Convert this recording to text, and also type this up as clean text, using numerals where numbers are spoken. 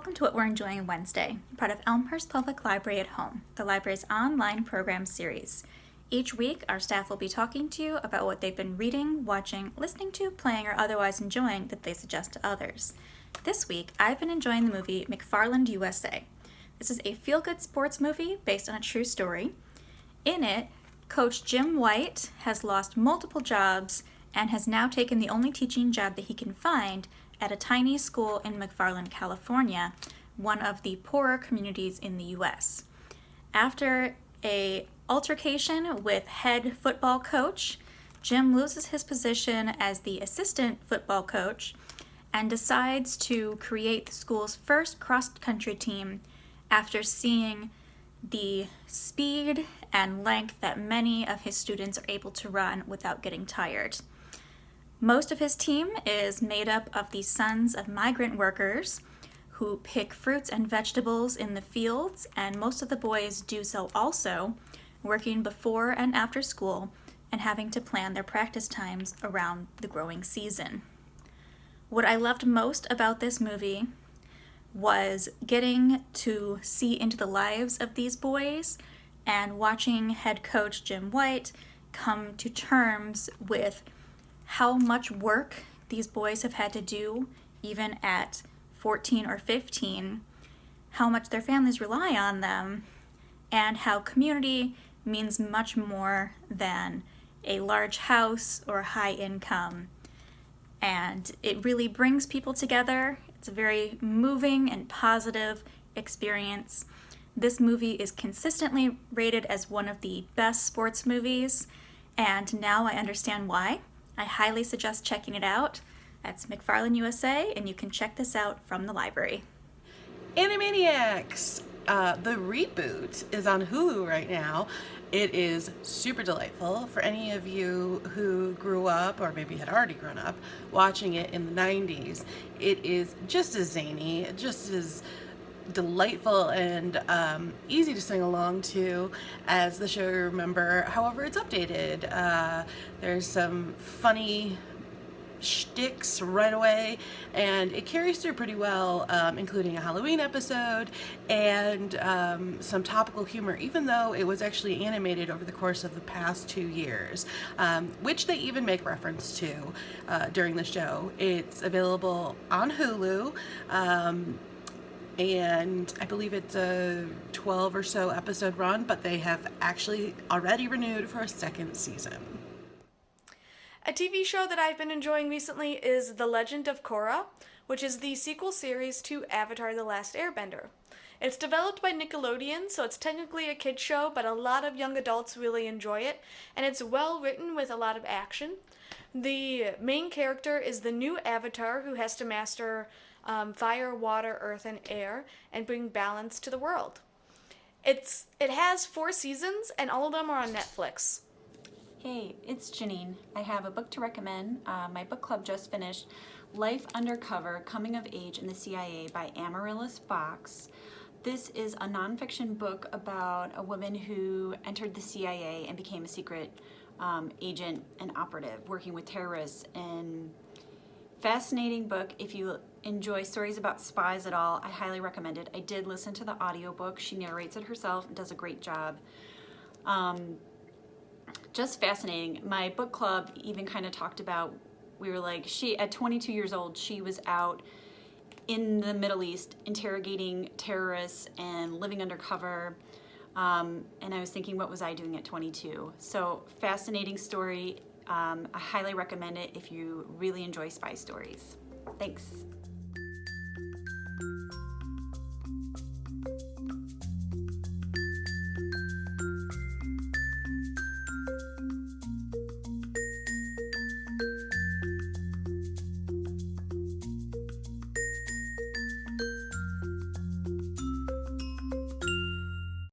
welcome to What We're Enjoying Wednesday, part of Elmhurst Public Library at Home, the library's online program series. Each week, our staff will be talking to you about what they've been reading, watching, listening to, playing, or otherwise enjoying that they suggest to others. This week, I've been enjoying the movie McFarland USA. This is a feel-good sports movie based on a true story. In it, Coach Jim White has lost multiple jobs and has now taken the only teaching job that he can find at a tiny school in McFarland, California, one of the poorer communities in the U.S. After an altercation with head football coach, Jim loses his position as the assistant football coach and decides to create the school's first cross-country team after seeing the speed and length that many of his students are able to run without getting tired. Most of his team is made up of the sons of migrant workers who pick fruits and vegetables in the fields, and most of the boys do so also, working before and after school and having to plan their practice times around the growing season. What I loved most about this movie was getting to see into the lives of these boys and watching head coach Jim White come to terms with how much work these boys have had to do, even at 14 or 15, how much their families rely on them, and how community means much more than a large house or high income. And it really brings people together. It's a very moving and positive experience. This movie is consistently rated as one of the best sports movies, and now I understand why. I highly suggest checking it out. That's McFarland USA, and you can check this out from the library. Animaniacs! The reboot is on Hulu right now. It is super delightful for any of you who grew up, or maybe had already grown up, watching it in the 90s. It is just as zany, just as delightful and easy to sing along to as the show you remember. However, it's updated. There's some funny shticks right away, and it carries through pretty well, including a Halloween episode and some topical humor, even though it was actually animated over the course of the past 2 years, which they even make reference to during the show. It's available on Hulu. And I believe it's a 12 or so episode run, but they have actually already renewed for a second season. A TV show that I've been enjoying recently is The Legend of Korra, which is the sequel series to Avatar: The Last Airbender. It's developed by Nickelodeon, so it's technically a kid's show, but a lot of young adults really enjoy it, and it's well written with a lot of action. The main character is the new Avatar who has to master fire, water, earth, and air, and bring balance to the world. It has 4 seasons, and all of them are on Netflix. Hey, it's Janine. I have a book to recommend. My book club just finished Life Undercover, Coming of Age in the CIA by Amaryllis Fox. This is a nonfiction book about a woman who entered the CIA and became a secret agent and operative working with terrorists. And fascinating book. If you enjoy stories about spies at all, I highly recommend it. I did listen to the audiobook. She narrates it herself and does a great job. Just fascinating. My book club even kind of talked about, we were like, at 22 years old, she was out in the Middle East interrogating terrorists and living undercover. And I was thinking, what was I doing at 22? So fascinating story. I highly recommend it if you really enjoy spy stories. Thanks.